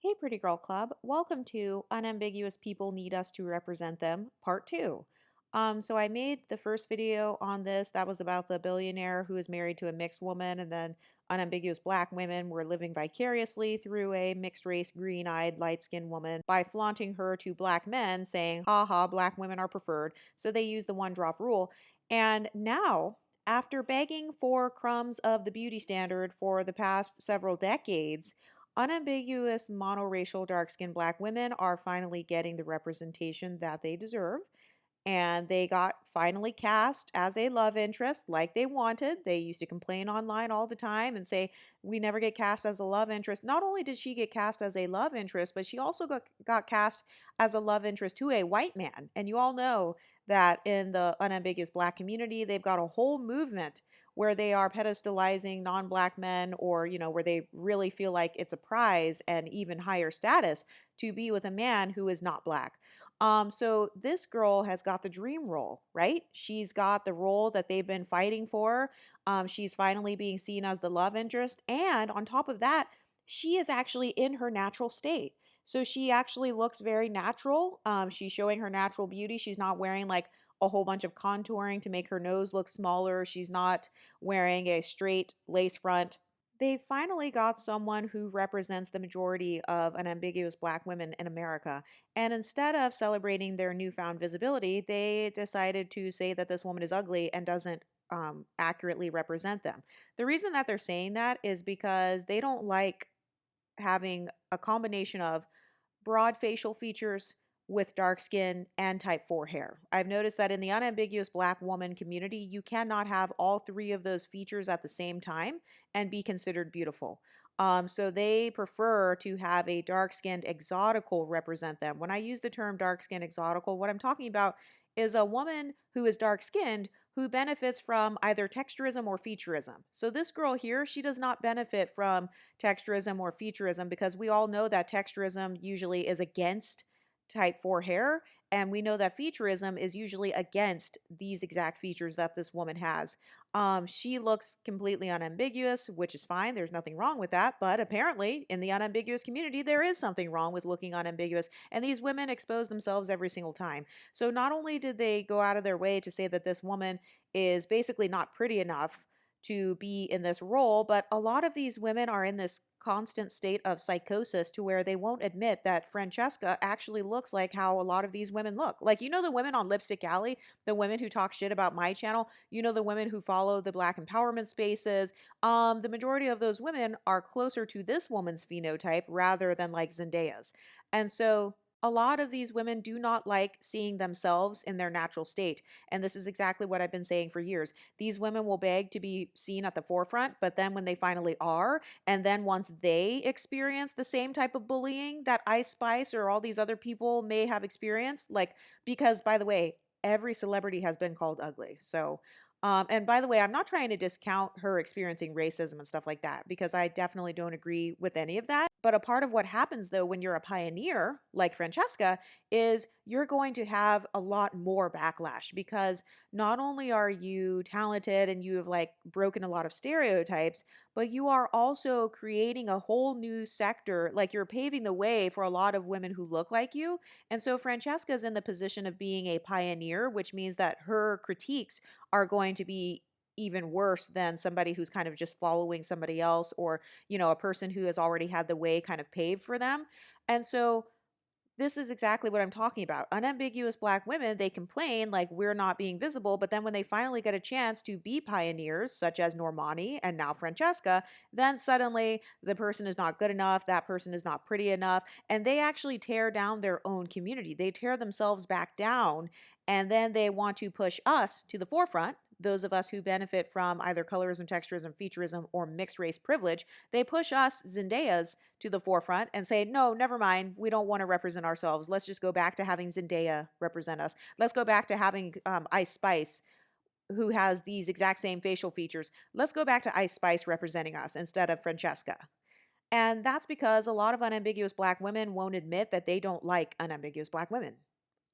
Hey, Pretty Girl Club. Welcome to Unambiguous People Need Us to Represent Them, Part 2. So I made the first video on this. That was about the billionaire who is married to a mixed woman, and then unambiguous black women were living vicariously through a mixed race, green eyed, light skinned woman by flaunting her to black men, saying, ha ha, black women are preferred. So they use the one drop rule. And now, after begging for crumbs of the beauty standard for the past several decades, unambiguous monoracial dark skinned black women are finally getting the representation that they deserve. And they got finally cast as a love interest like they wanted. They used to complain online all the time and say, we never get cast as a love interest. Not only did she get cast as a love interest, but she also got cast as a love interest to a white man. And you all know that in the unambiguous black community, they've got a whole movement where they are pedestalizing non-black men, or where they really feel like it's a prize and even higher status to be with a man who is not black. So this girl has got the dream role, right? She's got the role that they've been fighting for. She's finally being seen as the love interest, and on top of that, she is actually in her natural state. So she actually looks very natural. She's showing her natural beauty. She's not wearing like a whole bunch of contouring to make her nose look smaller. She's not wearing a straight lace front. They finally got someone who represents the majority of unambiguous black women in America. And instead of celebrating their newfound visibility, they decided to say that this woman is ugly and doesn't accurately represent them. The reason that they're saying that is because they don't like having a combination of broad facial features with dark skin and type 4 hair. I've noticed that in the unambiguous black woman community, you cannot have all three of those features at the same time and be considered beautiful. So they prefer to have a dark skinned exotical represent them. When I use the term dark skinned exotical, what I'm talking about is a woman who is dark skinned who benefits from either texturism or featureism. So this girl here, she does not benefit from texturism or featureism because we all know that texturism usually is against type 4 hair, and we know that featureism is usually against these exact features that this woman has. She looks completely unambiguous, which is fine. There's nothing wrong with that. But apparently, in the unambiguous community, there is something wrong with looking unambiguous. And these women expose themselves every single time. So not only did they go out of their way to say that this woman is basically not pretty enough to be in this role, but a lot of these women are in this constant state of psychosis to where they won't admit that Francesca actually looks like how a lot of these women look. Like, the women on Lipstick Alley, the women who talk shit about my channel, the women who follow the black empowerment spaces, the majority of those women are closer to this woman's phenotype rather than like Zendaya's. And so a lot of these women do not like seeing themselves in their natural state. And this is exactly what I've been saying for years. These women will beg to be seen at the forefront, but then when they finally are, and then once they experience the same type of bullying that Ice Spice or all these other people may have experienced, like, because by the way, every celebrity has been called ugly. So, and by the way, I'm not trying to discount her experiencing racism and stuff like that, because I definitely don't agree with any of that. But a part of what happens though when you're a pioneer like Francesca is you're going to have a lot more backlash, because not only are you talented and you have like broken a lot of stereotypes, but you are also creating a whole new sector. Like, you're paving the way for a lot of women who look like you. And so Francesca's in the position of being a pioneer, which means that her critiques are going to be even worse than somebody who's kind of just following somebody else, or a person who has already had the way kind of paved for them. And so this is exactly what I'm talking about. Unambiguous black women, they complain like we're not being visible, but then when they finally get a chance to be pioneers, such as Normani and now Francesca, then suddenly the person is not good enough, that person is not pretty enough, and they actually tear down their own community. They tear themselves back down, and then they want to push us to the forefront. Those of us who benefit from either colorism, texturism, featureism, or mixed race privilege, they push us, Zendayas, to the forefront and say, no, never mind. We don't want to represent ourselves. Let's just go back to having Zendaya represent us. Let's go back to having Ice Spice, who has these exact same facial features. Let's go back to Ice Spice representing us instead of Francesca. And that's because a lot of unambiguous black women won't admit that they don't like unambiguous black women.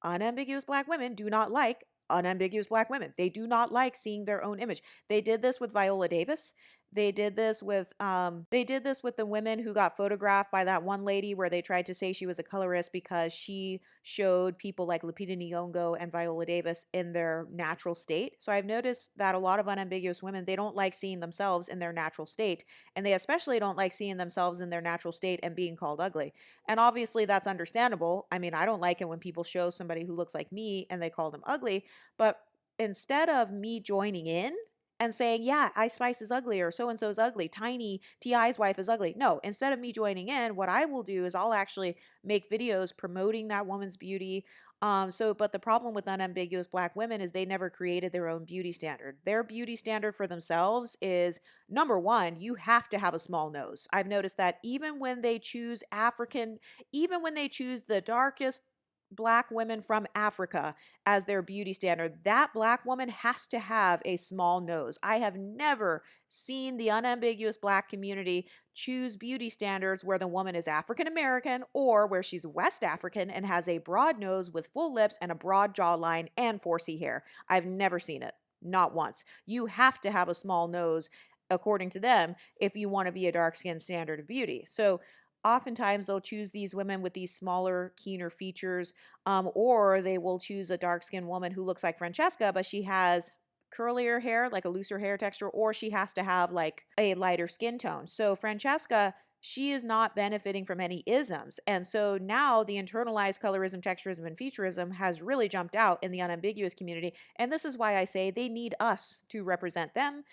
Unambiguous black women do not like unambiguous black women. They do not like seeing their own image. They did this with Viola Davis. They did this with the women who got photographed by that one lady where they tried to say she was a colorist because she showed people like Lupita Nyong'o and Viola Davis in their natural state. So I've noticed that a lot of unambiguous women, they don't like seeing themselves in their natural state, and they especially don't like seeing themselves in their natural state and being called ugly. And obviously that's understandable. I mean, I don't like it when people show somebody who looks like me and they call them ugly, but instead of me joining in and saying, yeah, Ice Spice is ugly or so and so is ugly, Tiny T.I.'s wife is ugly. No, instead of me joining in, what I will do is I'll actually make videos promoting that woman's beauty. But the problem with unambiguous black women is they never created their own beauty standard. Their beauty standard for themselves is number one, you have to have a small nose. I've noticed that even when they choose the darkest black women from Africa as their beauty standard, that black woman has to have a small nose. I have never seen the unambiguous black community choose beauty standards where the woman is African American or where she's West African and has a broad nose with full lips and a broad jawline and 4C hair. I've never seen it. Not once. You have to have a small nose, according to them, if you want to be a dark skinned standard of beauty. So oftentimes they'll choose these women with these smaller, keener features, or they will choose a dark skinned woman who looks like Francesca, but she has curlier hair, like a looser hair texture, or she has to have like a lighter skin tone. So Francesca, she is not benefiting from any isms. And so now the internalized colorism, texturism, and featureism has really jumped out in the unambiguous community. And this is why I say they need us to represent them,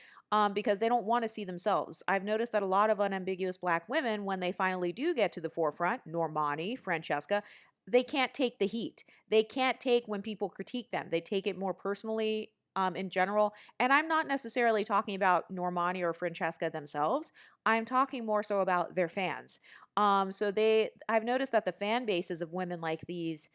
because they don't want to see themselves. I've noticed that a lot of unambiguous black women, when they finally do get to the forefront, Normani, Francesca, they can't take the heat. They can't take when people critique them. They take it more personally, in general. And I'm not necessarily talking about Normani or Francesca themselves. I'm talking more so about their fans. I've noticed that the fan bases of women like these,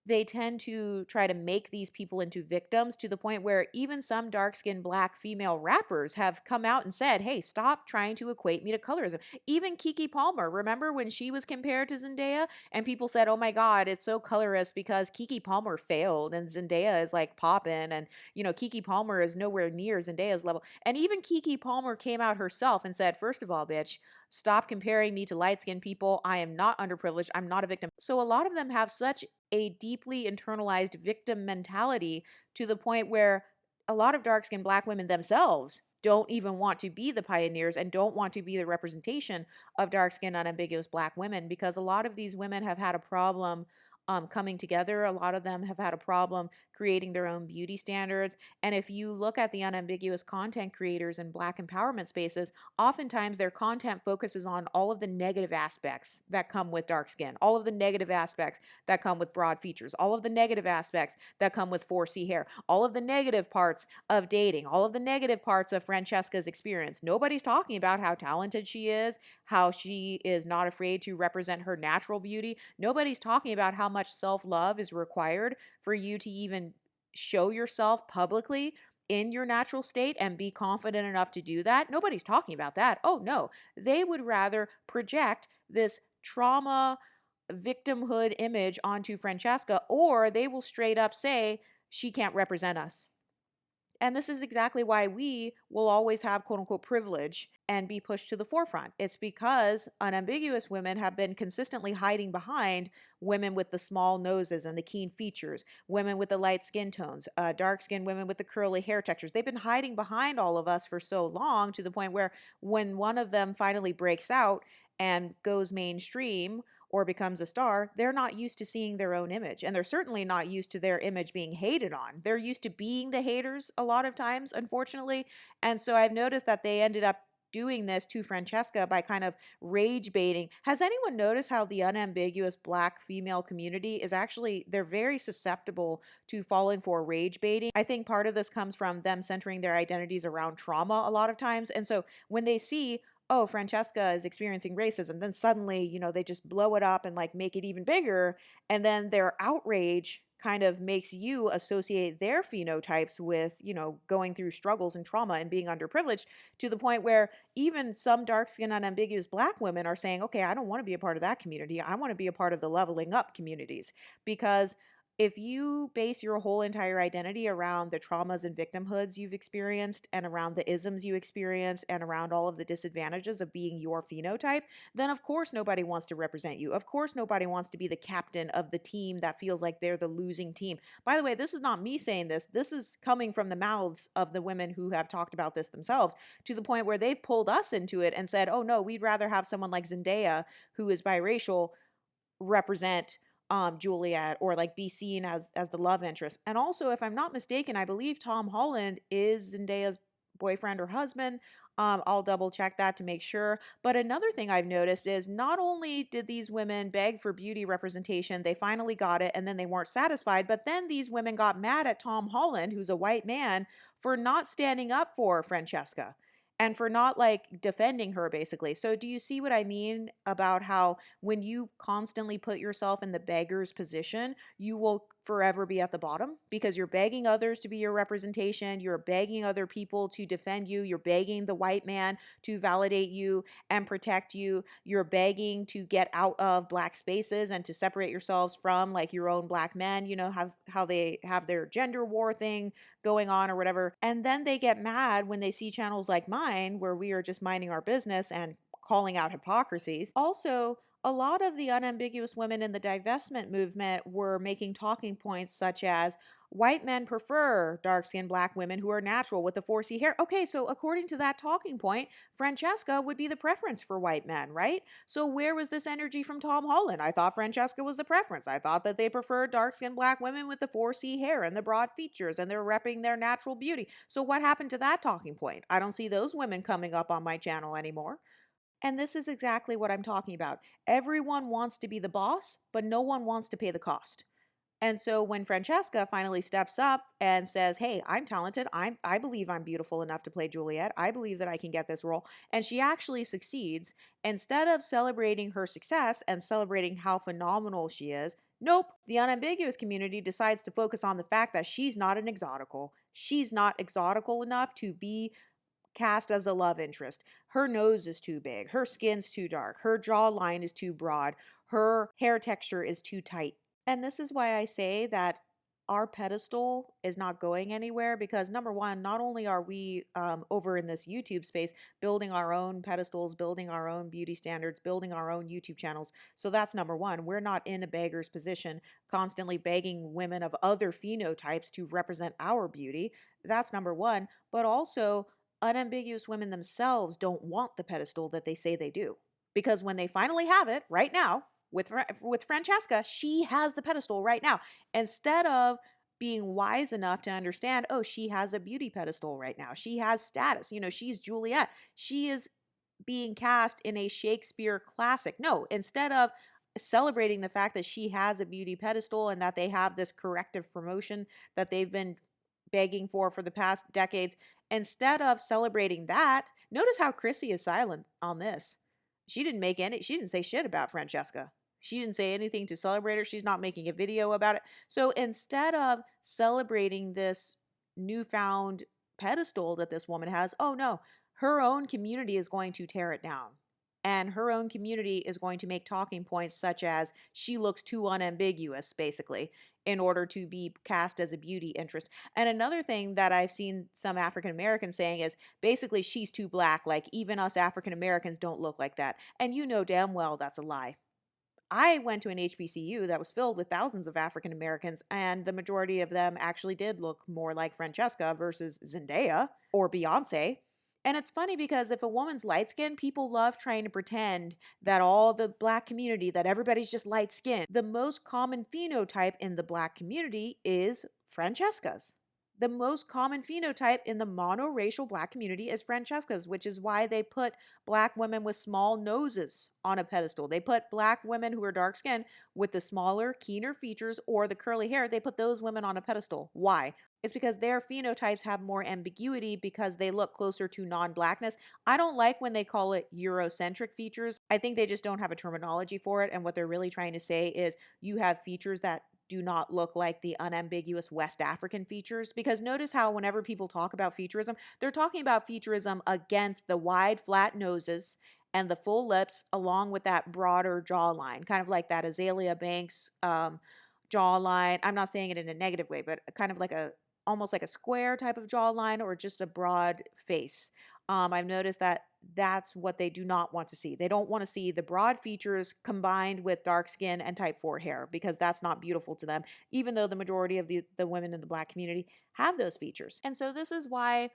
they tend to try to make these people into victims to the point where even some dark-skinned black female rappers have come out and said, hey, stop trying to equate me to colorism. Even Keke Palmer, remember when she was compared to Zendaya and people said, oh my God, it's so colorist because Keke Palmer failed and Zendaya is like popping, and Keke Palmer is nowhere near Zendaya's level. And even Keke Palmer came out herself and said, first of all, bitch, stop comparing me to light-skinned people. I am not underprivileged. I'm not a victim. So a lot of them have such a deeply internalized victim mentality to the point where a lot of dark-skinned black women themselves don't even want to be the pioneers and don't want to be the representation of dark-skinned unambiguous black women, because a lot of these women have had a problem coming together. A lot of them have had a problem creating their own beauty standards. And if you look at the unambiguous content creators in black empowerment spaces, oftentimes their content focuses on all of the negative aspects that come with dark skin, all of the negative aspects that come with broad features, all of the negative aspects that come with 4C hair, all of the negative parts of dating, all of the negative parts of Francesca's experience. Nobody's talking about how talented she is, how she is not afraid to represent her natural beauty. Nobody's talking about how much self-love is required for you to even show yourself publicly in your natural state and be confident enough to do that. Nobody's talking about that. Oh no, they would rather project this trauma victimhood image onto Francesca, or they will straight up say she can't represent us. And this is exactly why we will always have quote unquote privilege and be pushed to the forefront. It's because unambiguous women have been consistently hiding behind women with the small noses and the keen features, women with the light skin tones, dark skinned women with the curly hair textures. They've been hiding behind all of us for so long to the point where when one of them finally breaks out and goes mainstream or becomes a star, they're not used to seeing their own image. And they're certainly not used to their image being hated on. They're used to being the haters a lot of times, unfortunately. And so I've noticed that they ended up doing this to Francesca by kind of rage baiting. Has anyone noticed how the unambiguous black female community is actually, they're very susceptible to falling for rage baiting? I think part of this comes from them centering their identities around trauma a lot of times. And so when they see, oh, Francesca is experiencing racism, then suddenly, they just blow it up and like make it even bigger. And then their outrage kind of makes you associate their phenotypes with, going through struggles and trauma and being underprivileged, to the point where even some dark skinned unambiguous black women are saying, okay, I don't want to be a part of that community. I want to be a part of the leveling up communities, because if you base your whole entire identity around the traumas and victimhoods you've experienced and around the isms you experienced and around all of the disadvantages of being your phenotype, then of course nobody wants to represent you. Of course nobody wants to be the captain of the team that feels like they're the losing team. By the way, this is not me saying this. This is coming from the mouths of the women who have talked about this themselves, to the point where they've pulled us into it and said, oh no, we'd rather have someone like Zendaya, who is biracial, represent Juliet, or like be seen as the love interest. And also, if I'm not mistaken, I believe Tom Holland is Zendaya's boyfriend or husband. I'll double check that to make sure. But another thing I've noticed is not only did these women beg for beauty representation, they finally got it and then they weren't satisfied, but then these women got mad at Tom Holland, who's a white man, for not standing up for Francesca and for not like defending her basically. So do you see what I mean about how when you constantly put yourself in the beggar's position, you will forever be at the bottom because you're begging others to be your representation, you're begging other people to defend you, you're begging the white man to validate you and protect you, you're begging to get out of black spaces and to separate yourselves from like your own black men, you know, have how they have their gender war thing going on or whatever. And then they get mad when they see channels like mine where we are just minding our business and calling out hypocrisies. Also, a lot of the unambiguous women in the divestment movement were making talking points such as white men prefer dark-skinned black women who are natural with the 4C hair. Okay, so according to that talking point, Francesca would be the preference for white men, right? So where was this energy from Tom Holland? I thought Francesca was the preference. I thought that they preferred dark-skinned black women with the 4C hair and the broad features and they're repping their natural beauty. So what happened to that talking point? I don't see those women coming up on my channel anymore. And this is exactly what I'm talking about. Everyone wants to be the boss, but no one wants to pay the cost. And so when Francesca finally steps up and says, "Hey, I'm talented. I believe I'm beautiful enough to play Juliet. I believe that I can get this role." And she actually succeeds. Instead of celebrating her success and celebrating how phenomenal she is, nope, the unambiguous community decides to focus on the fact that she's not an exotical. She's not exotical enough to be cast as a love interest. Her nose is too big, her skin's too dark, her jawline is too broad, her hair texture is too tight. And this is why I say that our pedestal is not going anywhere because number one, not only are we over in this YouTube space building our own pedestals, building our own beauty standards, building our own YouTube channels. So that's number one. We're not in a beggar's position, constantly begging women of other phenotypes to represent our beauty. That's number one. But also, unambiguous women themselves don't want the pedestal that they say they do. Because when they finally have it right now, with Francesca, she has the pedestal right now. Instead of being wise enough to understand, oh, she has a beauty pedestal right now. She has status. You know, she's Juliet. She is being cast in a Shakespeare classic. No, instead of celebrating the fact that she has a beauty pedestal and that they have this corrective promotion that they've been begging for the past decades, instead of celebrating that, notice how Chrissy is silent on this. She didn't say shit about Francesca. She didn't say anything to celebrate her. She's not making a video about it. So instead of celebrating this newfound pedestal that this woman has, oh no, her own community is going to tear it down. And her own community is going to make talking points such as she looks too unambiguous, basically, in order to be cast as a beauty interest. And another thing that I've seen some African Americans saying is basically she's too black, like even us African Americans don't look like that. And you know damn well that's a lie. I went to an HBCU that was filled with thousands of African Americans, and the majority of them actually did look more like Francesca versus Zendaya or Beyonce. And it's funny because if a woman's light skinned, people love trying to pretend that all the black community, that everybody's just light skinned. The most common phenotype in the black community is Francesca's. The most common phenotype in the monoracial black community is Francesca's, which is why they put black women with small noses on a pedestal. They put black women who are dark skinned with the smaller, keener features or the curly hair, they put those women on a pedestal. Why? It's because their phenotypes have more ambiguity because they look closer to non-blackness. I don't like when they call it Eurocentric features. I think they just don't have a terminology for it. And what they're really trying to say is you have features that do not look like the unambiguous West African features. Because notice how whenever people talk about featureism, they're talking about featureism against the wide, flat noses and the full lips along with that broader jawline, kind of like that Azalea Banks jawline. I'm not saying it in a negative way, but kind of like a almost like a square type of jawline or just a broad face. I've noticed that that's what they do not want to see. They don't want to see the broad features combined with dark skin and type 4 hair because that's not beautiful to them, even though the majority of the women in the black community have those features. And so this is why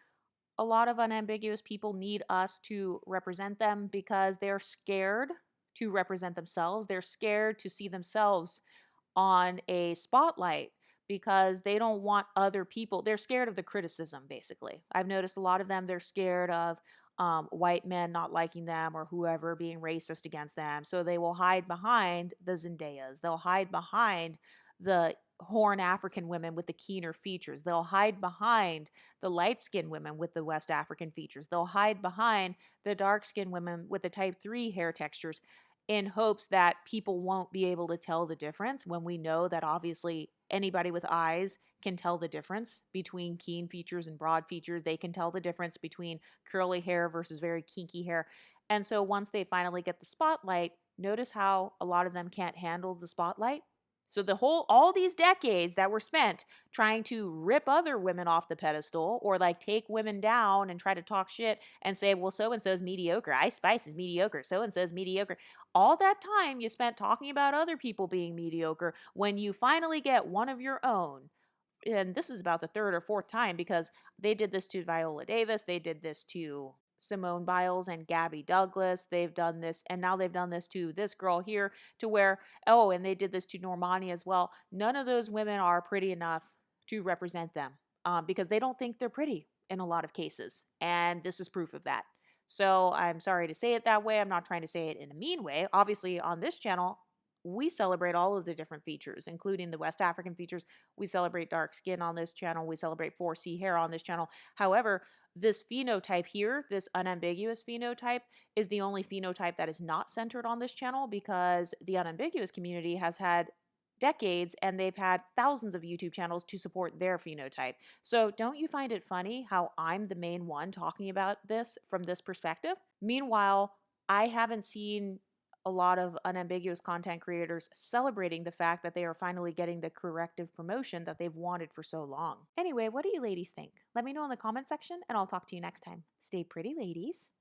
a lot of unambiguous people need us to represent them because they're scared to represent themselves. They're scared to see themselves on a spotlight because they don't want other people. They're scared of the criticism, basically. I've noticed a lot of them, they're scared of white men not liking them or whoever being racist against them. So they will hide behind the Zendayas. They'll hide behind the horn African women with the keener features. They'll hide behind the light skinned women with the West African features. They'll hide behind the dark skinned women with the type 3 hair textures in hopes that people won't be able to tell the difference when we know that obviously anybody with eyes can tell the difference between keen features and broad features. They can tell the difference between curly hair versus very kinky hair. And so once they finally get the spotlight, notice how a lot of them can't handle the spotlight. So all these decades that were spent trying to rip other women off the pedestal or like take women down and try to talk shit and say, well, so and so's mediocre. Ice Spice is mediocre. So and so's mediocre. All that time you spent talking about other people being mediocre, when you finally get one of your own, and this is about the third or fourth time because they did this to Viola Davis, they did this to Simone Biles and Gabby Douglas, they've done this, and now they've done this to this girl here, to where, oh, and they did this to Normani as well. None of those women are pretty enough to represent them because they don't think they're pretty in a lot of cases, and this is proof of that. So I'm sorry to say it that way. I'm not trying to say it in a mean way. Obviously, on this channel, we celebrate all of the different features, including the West African features. We celebrate dark skin on this channel. We celebrate 4C hair on this channel. However, this phenotype here, this unambiguous phenotype, is the only phenotype that is not centered on this channel because the unambiguous community has had decades and they've had thousands of YouTube channels to support their phenotype. So don't you find it funny how I'm the main one talking about this from this perspective? Meanwhile, I haven't seen a lot of unambiguous content creators celebrating the fact that they are finally getting the corrective promotion that they've wanted for so long. Anyway, what do you ladies think? Let me know in the comment section and I'll talk to you next time. Stay pretty, ladies.